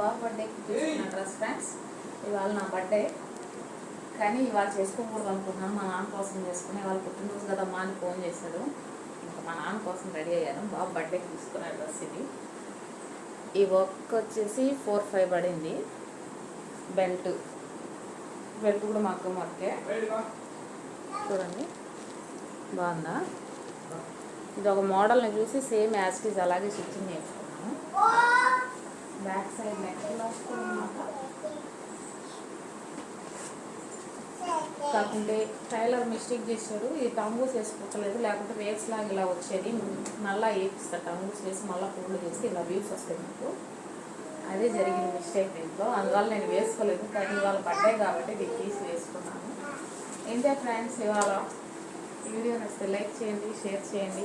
బాబు బర్త్డేకి తీసుకున్న dress friends. ఇవాళ నా బర్త్డే, కానీ ఇవాళ చేసుకోకూడదు అనుకుంటున్నాను. మా నాన్న కోసం చేసుకుని ఇవాళ పుట్టినరోజు కదా అమ్మ అని ఫోన్ చేశాడు. ఇంకా మా నాన్న కోసం రెడీ అయ్యాను. బాబు బర్త్డేకి తీసుకున్న డ్రెస్ ఇది. ఈ వర్క్ వచ్చేసి 4-5 పడింది. బెల్ట్ కూడా మా అక్క వర్కే చూడండి, బాగుందా? ఇది ఒక మోడల్ని చూసి సేమ్ యాజ్ ఇట్ ఈజ్ అలాగే స్టిచ్చింగ్ చేసుకున్నాను. బ్యాక్ సైడ్ నెక్ అనమాట. కాకుంటే టైలర్ మిస్టేక్ చేశాడు. ఇది టంబూస్ వేసుకోవట్లేదు, లేకుంటే వేవ్స్ లాగా ఇలా వచ్చేది. మళ్ళీ వేపిస్తాడు టంబూస్ వేసి మళ్ళీ పూలు చేసి ఇలా వ్యూస్ వస్తాయి మీకు. అదే జరిగిన మిస్టేక్ దీంట్లో. అందువల్ల నేను వేసుకోలేదు. కానీ ఇవాళ బర్త్డే కాబట్టి ఇది తీసి వేసుకున్నాను. ఏంటంటే ఫ్రెండ్స్, ఇవాళ వీడియో నచ్చితే లైక్ చేయండి, షేర్ చేయండి.